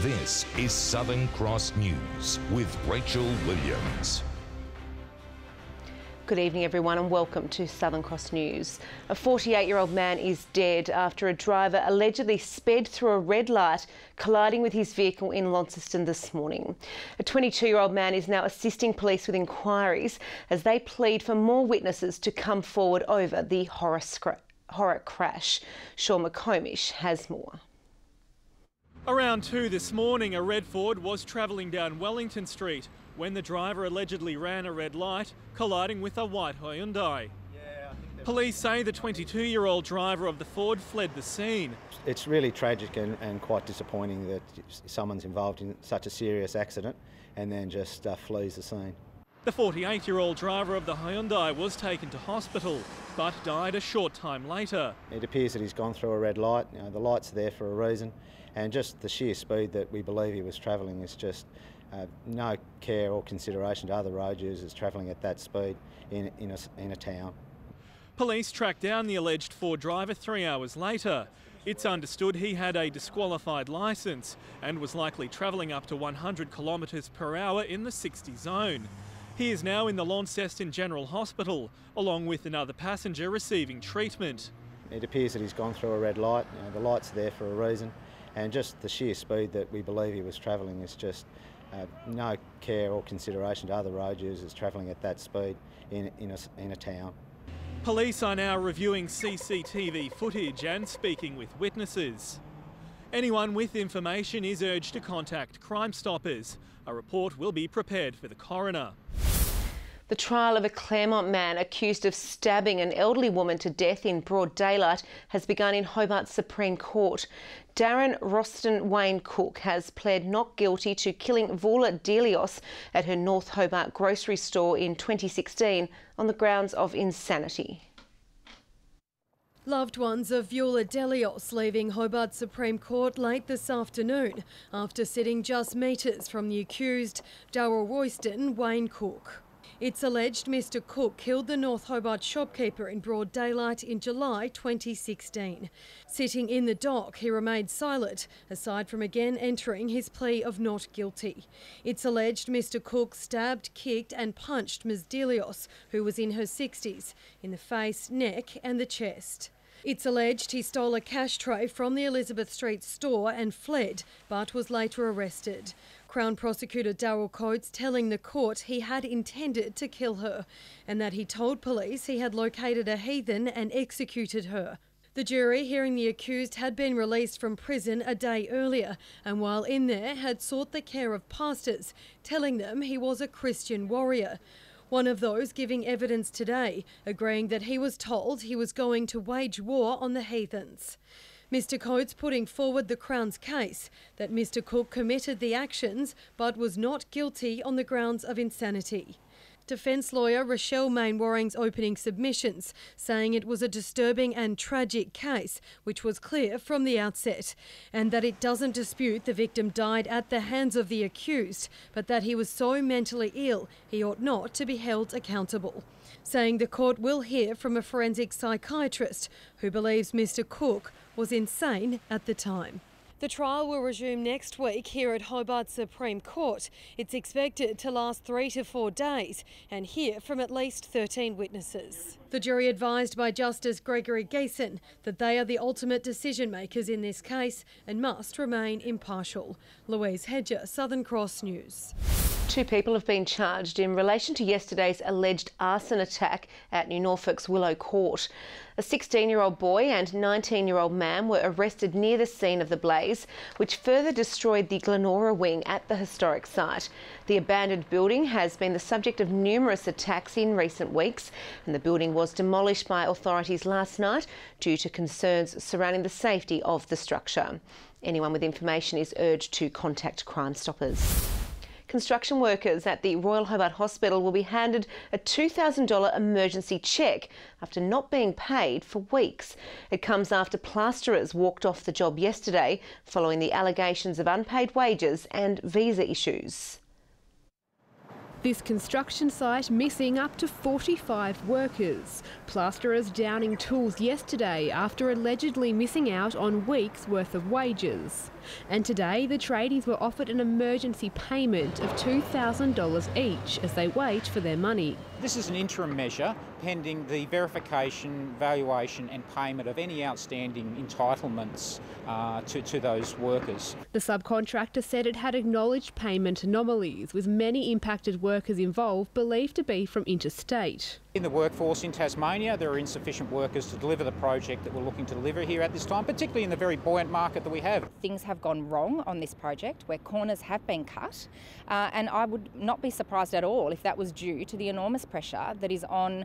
This is Southern Cross News with Rachel Williams. Good evening everyone and welcome to Southern Cross News. A 48-year-old man is dead after a driver allegedly sped through a red light, colliding with his vehicle in Launceston this morning. A 22-year-old man is now assisting police with inquiries as they plead for more witnesses to come forward over the horror crash. Sean McComish has more. Around 2 this morning, a red Ford was travelling down Wellington Street when the driver allegedly ran a red light, colliding with a white Hyundai. Police say the 22-year-old driver of the Ford fled the scene. It's really tragic and quite disappointing that someone's involved in such a serious accident and then just flees the scene. The 48-year-old driver of the Hyundai was taken to hospital, but died a short time later. It appears that he's gone through a red light. You know, the light's there for a reason, and just the sheer speed that we believe he was travelling is just no care or consideration to other road users travelling at that speed in a town. Police tracked down the alleged Ford driver 3 hours later. It's understood he had a disqualified licence and was likely travelling up to 100 kilometres per hour in the 60 zone. He is now in the Launceston General Hospital, along with another passenger receiving treatment. It appears that he's gone through a red light. You know, the light's there for a reason, and just the sheer speed that we believe he was travelling is just no care or consideration to other road users travelling at that speed in a town. Police are now reviewing CCTV footage and speaking with witnesses. Anyone with information is urged to contact Crime Stoppers. A report will be prepared for the coroner. The trial of a Claremont man accused of stabbing an elderly woman to death in broad daylight has begun in Hobart's Supreme Court. Darren Roston Wayne Cook has pled not guilty to killing Vula Delios at her North Hobart grocery store in 2016 on the grounds of insanity. Loved ones of Vula Delios leaving Hobart Supreme Court late this afternoon after sitting just metres from the accused, Darren Royston Wayne Cook. It's alleged Mr Cook killed the North Hobart shopkeeper in broad daylight in July 2016. Sitting in the dock, he remained silent, aside from again entering his plea of not guilty. It's alleged Mr Cook stabbed, kicked and punched Ms Delios, who was in her 60s, in the face, neck and the chest. It's alleged he stole a cash tray from the Elizabeth Street store and fled, but was later arrested. Crown Prosecutor Darryl Coates telling the court he had intended to kill her and that he told police he had located a heathen and executed her. The jury, hearing the accused, had been released from prison a day earlier and while in there had sought the care of pastors, telling them he was a Christian warrior. One of those giving evidence today, agreeing that he was told he was going to wage war on the heathens. Mr Coates putting forward the Crown's case that Mr Cook committed the actions but was not guilty on the grounds of insanity. Defence lawyer Rochelle Mainwaring's opening submissions, saying it was a disturbing and tragic case, which was clear from the outset, and that it doesn't dispute the victim died at the hands of the accused, but that he was so mentally ill he ought not to be held accountable. Saying the court will hear from a forensic psychiatrist who believes Mr Cook was insane at the time. The trial will resume next week here at Hobart Supreme Court. It's expected to last 3 to 4 days and hear from at least 13 witnesses. The jury advised by Justice Gregory Geeson that they are the ultimate decision makers in this case and must remain impartial. Louise Hedger, Southern Cross News. 2 people have been charged in relation to yesterday's alleged arson attack at New Norfolk's Willow Court. A 16-year-old boy and 19-year-old man were arrested near the scene of the blaze, which further destroyed the Glenora wing at the historic site. The abandoned building has been the subject of numerous attacks in recent weeks, and the building was demolished by authorities last night due to concerns surrounding the safety of the structure. Anyone with information is urged to contact Crime Stoppers. Construction workers at the Royal Hobart Hospital will be handed a $2,000 emergency cheque after not being paid for weeks. It comes after plasterers walked off the job yesterday following the allegations of unpaid wages and visa issues. This construction site missing up to 45 workers. Plasterers downing tools yesterday after allegedly missing out on weeks' worth of wages. And today the tradies were offered an emergency payment of $2,000 each as they wait for their money. This is an interim measure pending the verification, valuation and payment of any outstanding entitlements to those workers. The subcontractor said it had acknowledged payment anomalies, with many impacted workers involved believed to be from interstate. In the workforce in Tasmania, there are insufficient workers to deliver the project that we're looking to deliver here at this time, particularly in the very buoyant market that we have. Things have gone wrong on this project where corners have been cut, and I would not be surprised at all if that was due to the enormous pressure that is on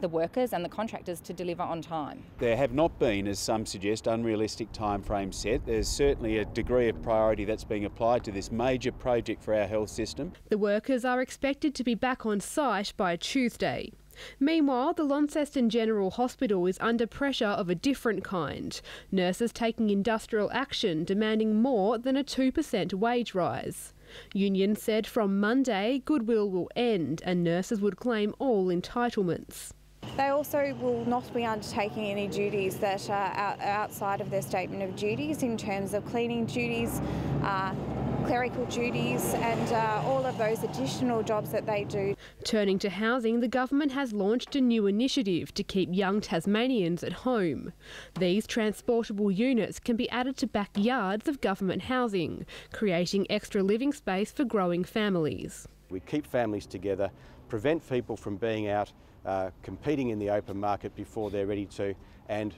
the workers and the contractors to deliver on time. There have not been, as some suggest, unrealistic timeframes set. There's certainly a degree of priority that's being applied to this major project for our health system. The workers are expected to be back on site by Tuesday. Meanwhile, the Launceston General Hospital is under pressure of a different kind. Nurses taking industrial action demanding more than a 2% wage rise. Union said from Monday goodwill will end and nurses would claim all entitlements. They also will not be undertaking any duties that are outside of their statement of duties in terms of cleaning duties, clerical duties and all of those additional jobs that they do. Turning to housing, the government has launched a new initiative to keep young Tasmanians at home. These transportable units can be added to backyards of government housing, creating extra living space for growing families. We keep families together, prevent people from being out competing in the open market before they're ready to, and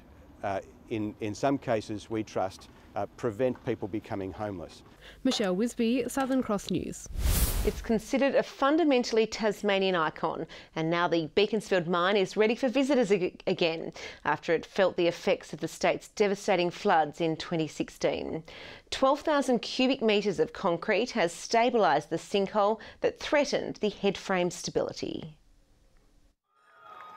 in some cases we trust prevent people becoming homeless. Michelle Wisby, Southern Cross News. It's considered a fundamentally Tasmanian icon, and now the Beaconsfield Mine is ready for visitors again after it felt the effects of the state's devastating floods in 2016. 12,000 cubic metres of concrete has stabilised the sinkhole that threatened the headframe stability.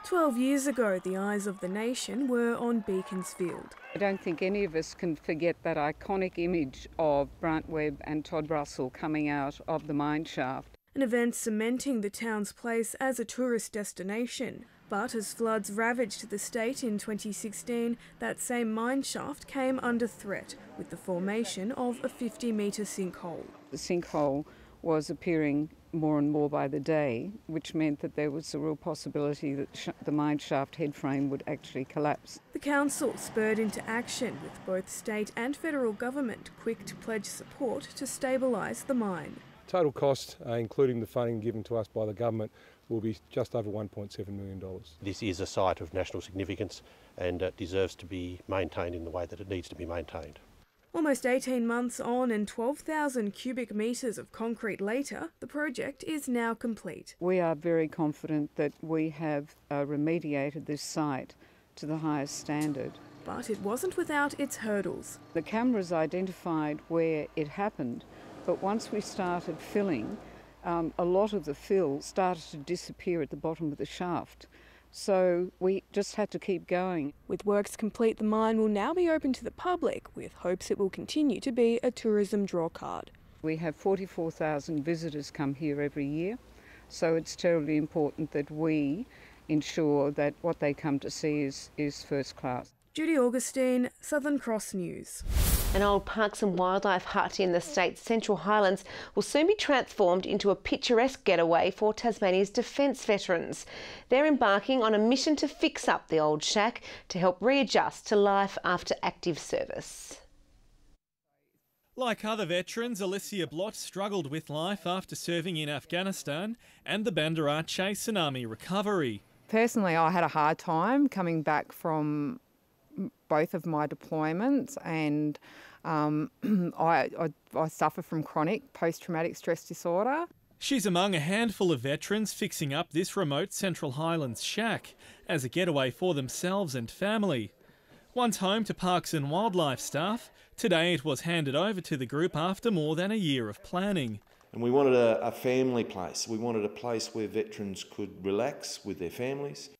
12 years ago, the eyes of the nation were on Beaconsfield. I don't think any of us can forget that iconic image of Brant Webb and Todd Russell coming out of the mine shaft. An event cementing the town's place as a tourist destination. But as floods ravaged the state in 2016, that same mine shaft came under threat with the formation of a 50-metre sinkhole. The sinkhole was appearing more and more by the day, which meant that there was a real possibility that the mine shaft headframe would actually collapse. The council spurred into action with both state and federal government quick to pledge support to stabilise the mine. Total cost, including the funding given to us by the government, will be just over $1.7 million. This is a site of national significance and it deserves to be maintained in the way that it needs to be maintained. Almost 18 months on and 12,000 cubic metres of concrete later, the project is now complete. We are very confident that we have remediated this site to the highest standard. But it wasn't without its hurdles. The cameras identified where it happened, but once we started filling, a lot of the fill started to disappear at the bottom of the shaft. So we just had to keep going. With works complete, the mine will now be open to the public, with hopes it will continue to be a tourism drawcard. We have 44,000 visitors come here every year, so it's terribly important that we ensure that what they come to see is first class. Judy Augustine, Southern Cross News. An old parks and wildlife hut in the state's Central Highlands will soon be transformed into a picturesque getaway for Tasmania's defence veterans. They're embarking on a mission to fix up the old shack to help readjust to life after active service. Like other veterans, Alicia Blott struggled with life after serving in Afghanistan and the Bandarat chase and army recovery. Personally, I had a hard time coming back from both of my deployments, and I suffer from chronic post-traumatic stress disorder. She's among a handful of veterans fixing up this remote Central Highlands shack as a getaway for themselves and family. Once home to parks and wildlife staff, today it was handed over to the group after more than a year of planning. And we wanted a family place. We wanted a place where veterans could relax with their families.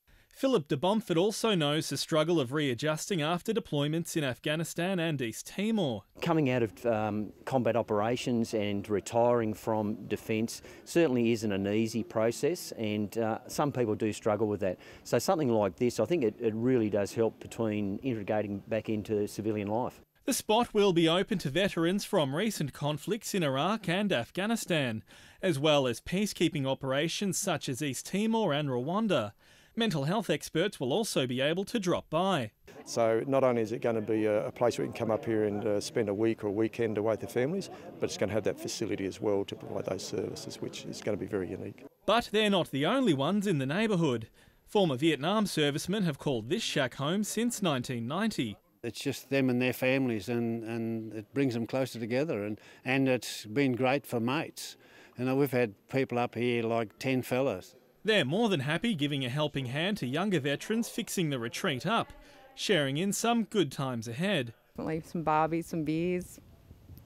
Philip de Bomford also knows the struggle of readjusting after deployments in Afghanistan and East Timor. Coming out of combat operations and retiring from defence certainly isn't an easy process, and some people do struggle with that. So something like this, I think it really does help between integrating back into civilian life. The spot will be open to veterans from recent conflicts in Iraq and Afghanistan, as well as peacekeeping operations such as East Timor and Rwanda. Mental health experts will also be able to drop by. So not only is it going to be a place where we can come up here and spend a week or a weekend away with the families, but it's going to have that facility as well to provide those services, which is going to be very unique. But they're not the only ones in the neighbourhood. Former Vietnam servicemen have called this shack home since 1990. It's just them and their families, and it brings them closer together, and it's been great for mates. You know, we've had people up here like 10 fellas. They're more than happy giving a helping hand to younger veterans fixing the retreat up, sharing in some good times ahead. Leave some barbies, some beers,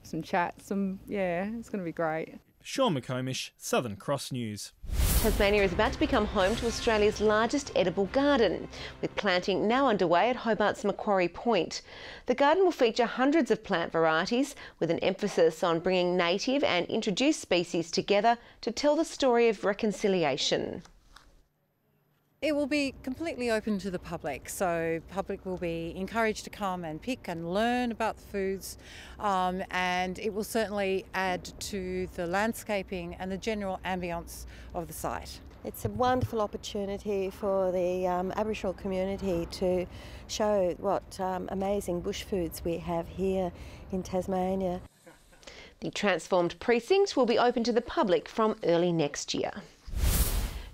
some chat, it's going to be great. Sean McComish, Southern Cross News. Tasmania is about to become home to Australia's largest edible garden, with planting now underway at Hobart's Macquarie Point. The garden will feature hundreds of plant varieties, with an emphasis on bringing native and introduced species together to tell the story of reconciliation. It will be completely open to the public, so public will be encouraged to come and pick and learn about the foods, and it will certainly add to the landscaping and the general ambience of the site. It's a wonderful opportunity for the Aboriginal community to show what amazing bush foods we have here in Tasmania. The transformed precinct will be open to the public from early next year.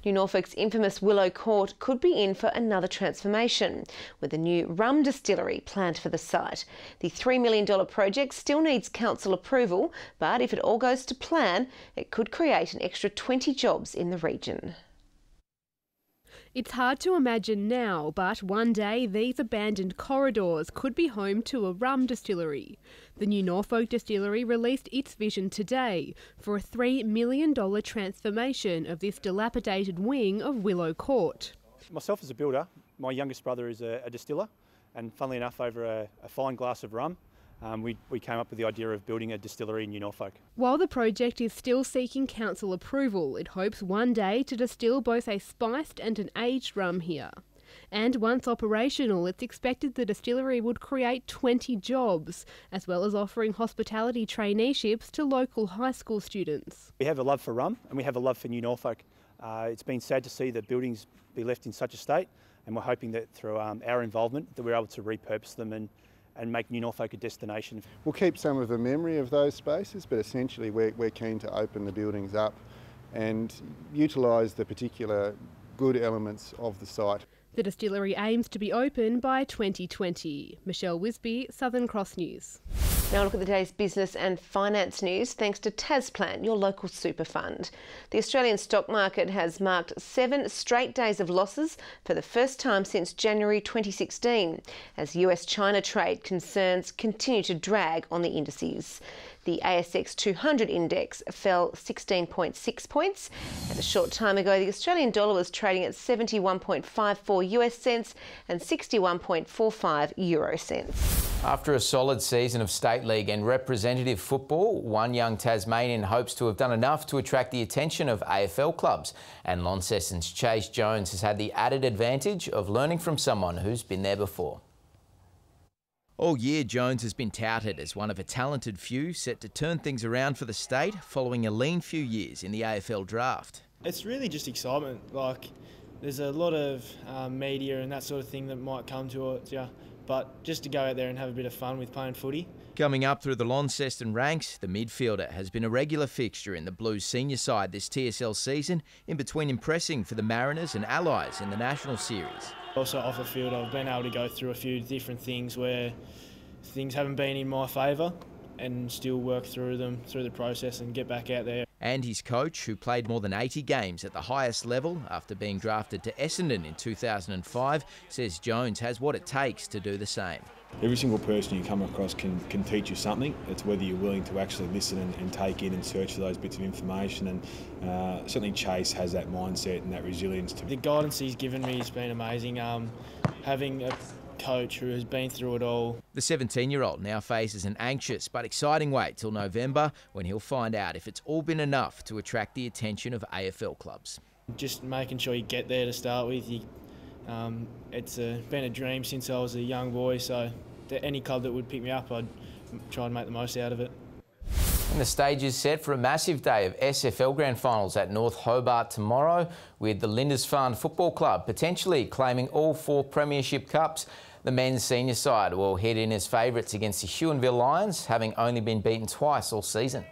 New Norfolk's infamous Willow Court could be in for another transformation, with a new rum distillery planned for the site. The $3 million project still needs council approval, but if it all goes to plan, it could create an extra 20 jobs in the region. It's hard to imagine now, but one day these abandoned corridors could be home to a rum distillery. The new Norfolk distillery released its vision today for a $3 million transformation of this dilapidated wing of Willow Court. Myself as a builder, my youngest brother is a distiller, and funnily enough, over a fine glass of rum, we came up with the idea of building a distillery in New Norfolk. While the project is still seeking council approval, it hopes one day to distill both a spiced and an aged rum here. And once operational, it's expected the distillery would create 20 jobs, as well as offering hospitality traineeships to local high school students. We have a love for rum and we have a love for New Norfolk. It's been sad to see the buildings be left in such a state, and we're hoping that through our involvement that we're able to repurpose them and make New Norfolk a destination. We'll keep some of the memory of those spaces, but essentially we're keen to open the buildings up and utilise the particular good elements of the site. The distillery aims to be open by 2020. Michelle Wisby, Southern Cross News. Now look at the day's business and finance news thanks to Tasplan, your local super fund. The Australian stock market has marked 7 straight days of losses for the first time since January 2016, as US-China trade concerns continue to drag on the indices. The ASX 200 index fell 16.6 points, and a short time ago the Australian dollar was trading at 71.54 US cents and 61.45 euro cents. After a solid season of State League and representative football, one young Tasmanian hopes to have done enough to attract the attention of AFL clubs, and Launceston's Chase Jones has had the added advantage of learning from someone who's been there before. All year, Jones has been touted as one of a talented few set to turn things around for the state following a lean few years in the AFL draft. It's really just excitement. Like, there's a lot of media and that sort of thing that might come to you, but just to go out there and have a bit of fun with playing footy. Coming up through the Launceston ranks, the midfielder has been a regular fixture in the Blues senior side this TSL season, in between impressing for the Mariners and Allies in the National Series. Also off the field, I've been able to go through a few different things where things haven't been in my favour and still work through them through the process and get back out there. And his coach, who played more than 80 games at the highest level after being drafted to Essendon in 2005, says Jones has what it takes to do the same. Every single person you come across can teach you something. It's whether you're willing to actually listen and take in and search for those bits of information, and certainly Chase has that mindset and that resilience. The guidance he's given me has been amazing. Having a coach who has been through it all. The 17-year-old now faces an anxious but exciting wait till November, when he'll find out if it's all been enough to attract the attention of AFL clubs. Just making sure you get there to start with. It's been a dream since I was a young boy, so any club that would pick me up, I'd try and make the most out of it. And the stage is set for a massive day of SFL Grand Finals at North Hobart tomorrow, with the Lindisfarne Football Club potentially claiming all 4 premiership cups. The men's senior side will head in as favourites against the Huonville Lions, having only been beaten twice all season.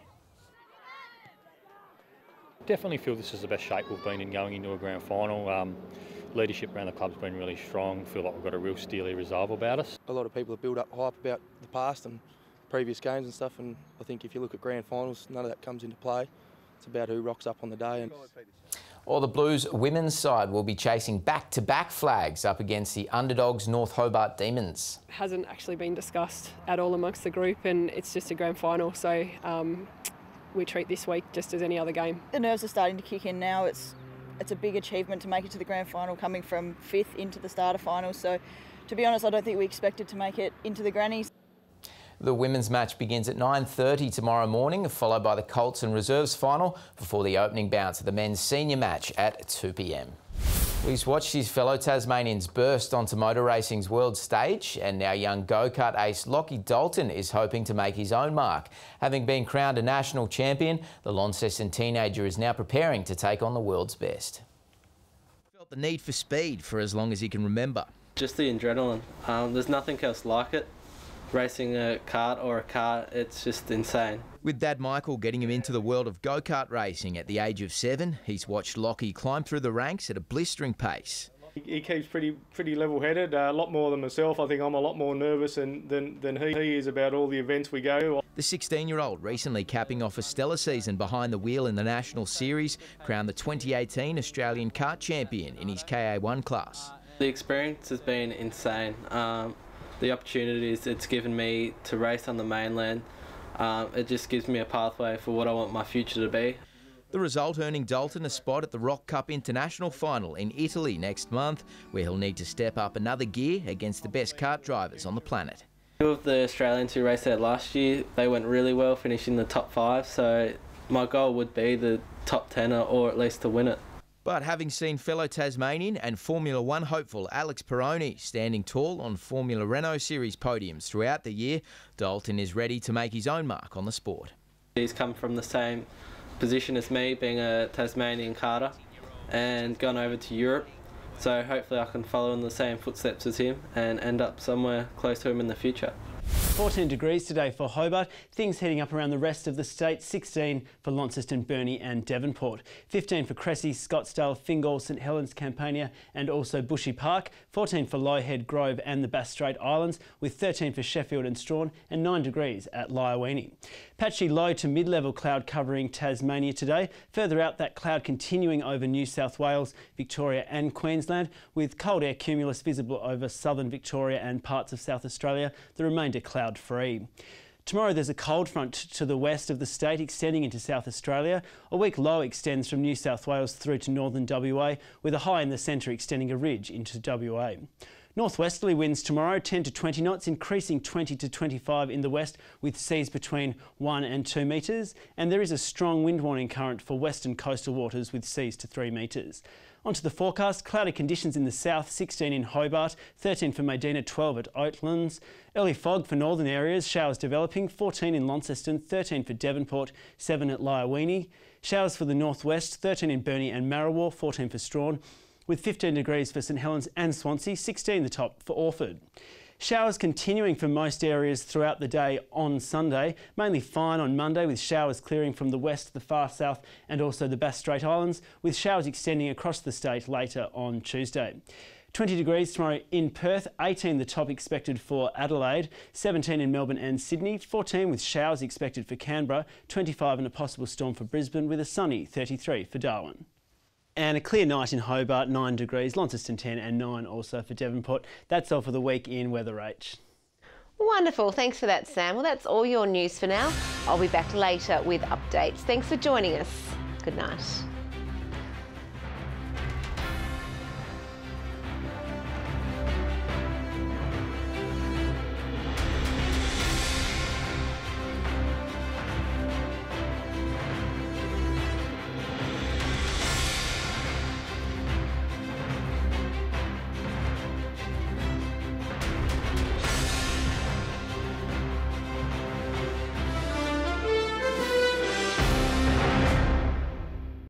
Definitely feel this is the best shape we've been in going into a grand final. Leadership around the club's been really strong. Feel like we've got a real steely resolve about us. A lot of people have built up hype about the past and previous games and stuff, and I think if you look at grand finals, none of that comes into play. It's about who rocks up on the day. Or the Blues women's side will be chasing back-to-back flags up against the underdogs North Hobart Demons. Hasn't actually been discussed at all amongst the group, and it's just a grand final, so we treat this week just as any other game. The nerves are starting to kick in now. It's a big achievement to make it to the grand final, coming from 5th into the starter final. So, to be honest, I don't think we expected to make it into the grannies. The women's match begins at 9:30 tomorrow morning, followed by the Colts and Reserves final before the opening bounce of the men's senior match at 2 p.m. He's watched his fellow Tasmanians burst onto motor racing's world stage, and now young go-kart ace Lockie Dalton is hoping to make his own mark. Having been crowned a national champion, the Launceston teenager is now preparing to take on the world's best. Felt the need for speed for as long as he can remember. Just the adrenaline. There's nothing else like it. Racing a kart or a car, it's just insane. With Dad Michael getting him into the world of go-kart racing at the age of 7, he's watched Lockie climb through the ranks at a blistering pace. He keeps pretty level-headed, a lot more than myself. I think I'm a lot more nervous than he is about all the events we go to. The 16-year-old recently capping off a stellar season behind the wheel in the National Series, crowned the 2018 Australian Kart Champion in his KA1 class. The experience has been insane. The opportunities it's given me to race on the mainland, it just gives me a pathway for what I want my future to be. The result earning Dalton a spot at the Rock Cup International Final in Italy next month, where he'll need to step up another gear against the best kart drivers on the planet. 2 of the Australians who raced there last year, they went really well, finishing the top 5, so my goal would be the top 10 or at least to win it. But having seen fellow Tasmanian and Formula 1 hopeful Alex Peroni standing tall on Formula Renault Series podiums throughout the year, Dalton is ready to make his own mark on the sport. He's come from the same position as me, being a Tasmanian karter, and gone over to Europe. So hopefully I can follow in the same footsteps as him and end up somewhere close to him in the future. 14 degrees today for Hobart. Things heating up around the rest of the state. 16 for Launceston, Burnie and Devonport. 15 for Cressy, Scottsdale, Fingal, St Helens, Campania and also Bushy Park. 14 for Loyhead, Grove and the Bass Strait Islands, with 13 for Sheffield and Strawn and 9 degrees at Lyowini. Patchy low to mid-level cloud covering Tasmania today. Further out, that cloud continuing over New South Wales, Victoria and Queensland, with cold air cumulus visible over southern Victoria and parts of South Australia. The remainder cloud-free. Tomorrow there's a cold front to the west of the state extending into South Australia. A weak low extends from New South Wales through to northern WA, with a high in the centre extending a ridge into WA. Northwesterly winds tomorrow, 10 to 20 knots, increasing 20 to 25 in the west, with seas between 1 and 2 metres. And there is a strong wind warning current for western coastal waters with seas to 3 metres. Onto the forecast, cloudy conditions in the south, 16 in Hobart, 13 for Medina, 12 at Oatlands. Early fog for northern areas, showers developing, 14 in Launceston, 13 for Devonport, 7 at Lyowini. Showers for the northwest, 13 in Burnie and Marrawar, 14 for Strawn, with 15 degrees for St Helens and Swansea, 16 the top for Orford. Showers continuing for most areas throughout the day on Sunday, mainly fine on Monday with showers clearing from the west, the far south and also the Bass Strait Islands, with showers extending across the state later on Tuesday. 20 degrees tomorrow in Perth, 18 the top expected for Adelaide, 17 in Melbourne and Sydney, 14 with showers expected for Canberra, 25 and a possible storm for Brisbane, with a sunny 33 for Darwin. And a clear night in Hobart, 9 degrees, Launceston 10 and 9 also for Devonport. That's all for the week in Weather H. Wonderful. Thanks for that, Sam. Well, that's all your news for now. I'll be back later with updates. Thanks for joining us. Good night.